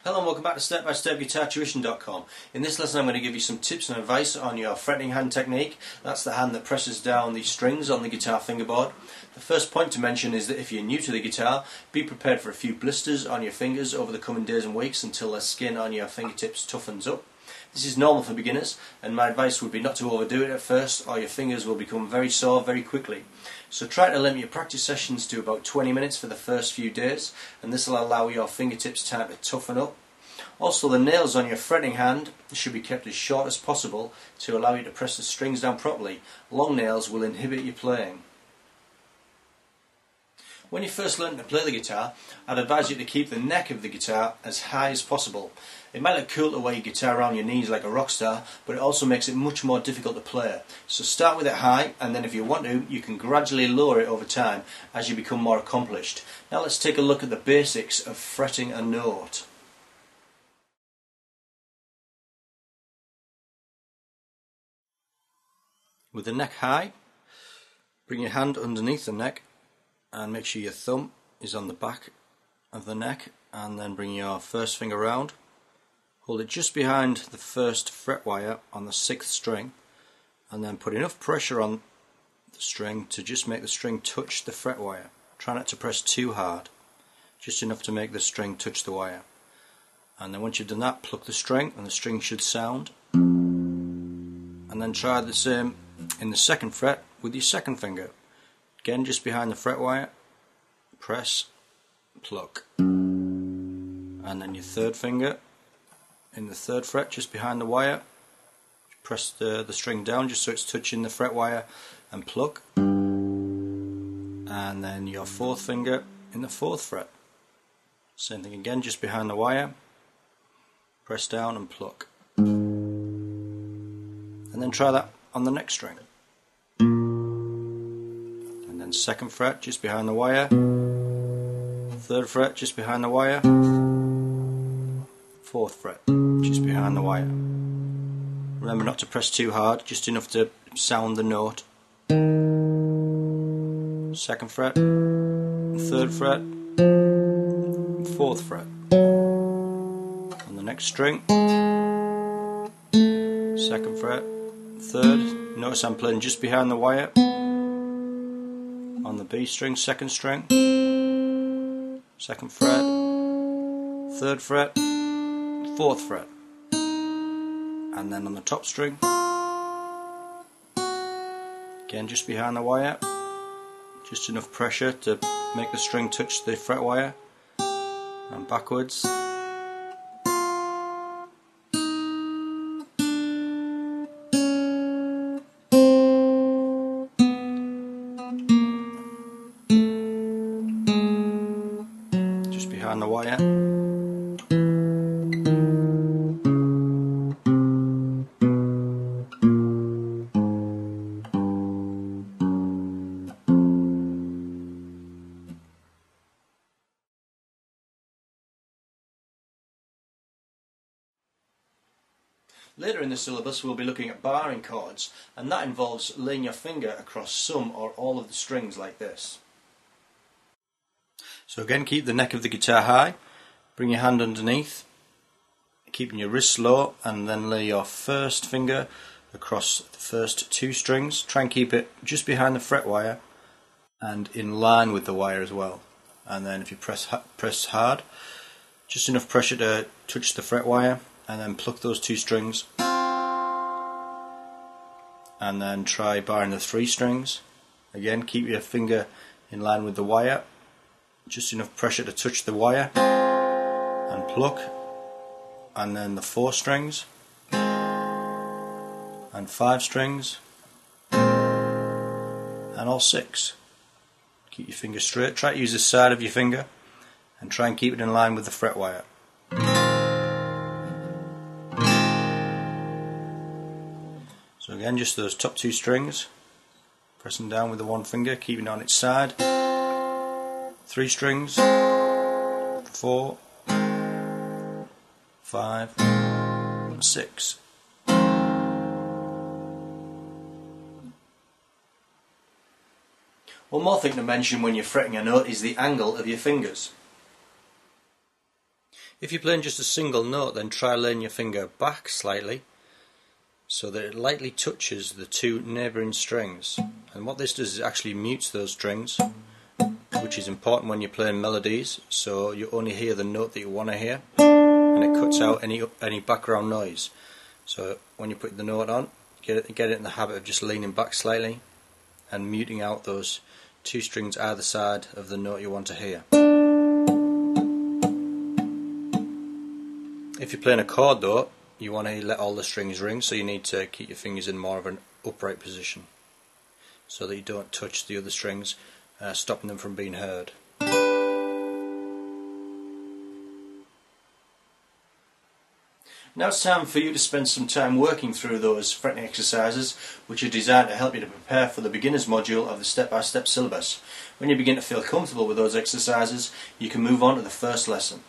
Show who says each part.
Speaker 1: Hello and welcome back to StepByStepGuitarTuition.com. In this lesson I'm going to give you some tips and advice on your fretting hand technique. That's the hand that presses down the strings on the guitar fingerboard. The first point to mention is that if you're new to the guitar, be prepared for a few blisters on your fingers over the coming days and weeks until the skin on your fingertips toughens up. This is normal for beginners, and my advice would be not to overdo it at first or your fingers will become very sore very quickly. So try to limit your practice sessions to about 20 minutes for the first few days, and this will allow your fingertips time to toughen up. Also, the nails on your fretting hand should be kept as short as possible to allow you to press the strings down properly. Long nails will inhibit your playing. When you first learn to play the guitar, I'd advise you to keep the neck of the guitar as high as possible. It might look cool to wear your guitar around your knees like a rock star, but it also makes it much more difficult to play. So start with it high, and then if you want to, you can gradually lower it over time as you become more accomplished. Now let's take a look at the basics of fretting a note. With the neck high, bring your hand underneath the neck and make sure your thumb is on the back of the neck, and then bring your first finger round. Hold it just behind the first fret wire on the 6th string, and then put enough pressure on the string to just make the string touch the fret wire. Try not to press too hard, just enough to make the string touch the wire. And then once you've done that, pluck the string and the string should sound. And then try the same in the 2nd fret with your 2nd finger. Again, just behind the fret wire, press, pluck. And then your 3rd finger in the 3rd fret, just behind the wire, press the string down just so it's touching the fret wire and pluck. And then your 4th finger in the 4th fret. Same thing again, just behind the wire, press down and pluck. And then try that on the next string. And then 2nd fret just behind the wire, 3rd fret just behind the wire, 4th fret just behind the wire. Remember not to press too hard, just enough to sound the note. 2nd fret, 3rd fret, 4th fret. On the next string, 2nd fret, 3rd. Notice I'm playing just behind the wire. On the B string, 2nd string, 2nd fret, 3rd fret, 4th fret. And then on the top string, again just behind the wire, just enough pressure to make the string touch the fret wire, and backwards. Just behind the wire. Later in the syllabus we'll be looking at barring chords, and that involves laying your finger across some or all of the strings like this. So again, keep the neck of the guitar high, bring your hand underneath, keeping your wrists low, and then lay your first finger across the first 2 strings. Try and keep it just behind the fret wire and in line with the wire as well. And then if you press hard, just enough pressure to touch the fret wire, and then pluck those 2 strings, and then try barring the 3 strings. Again, keep your finger in line with the wire, just enough pressure to touch the wire and pluck, and then the 4 strings and 5 strings and all 6. Keep your finger straight, try to use the side of your finger and try and keep it in line with the fret wire. So again, just those top 2 strings, pressing down with the 1 finger, keeping it on its side. 3 strings, 4, 5, 6. One more thing to mention when you're fretting a note is the angle of your fingers. If you're playing just a single note, then try laying your finger back slightly so that it lightly touches the two neighbouring strings. And what this does is actually mutes those strings, which is important when you're playing melodies, so you only hear the note that you want to hear, and it cuts out any background noise. So when you put the note on, get it in the habit of just leaning back slightly and muting out those two strings either side of the note you want to hear. If you're playing a chord though, you want to let all the strings ring, so you need to keep your fingers in more of an upright position so that you don't touch the other strings, stopping them from being heard. Now it's time for you to spend some time working through those fretting exercises, which are designed to help you to prepare for the beginner's module of the step-by-step syllabus. When you begin to feel comfortable with those exercises, you can move on to the first lesson.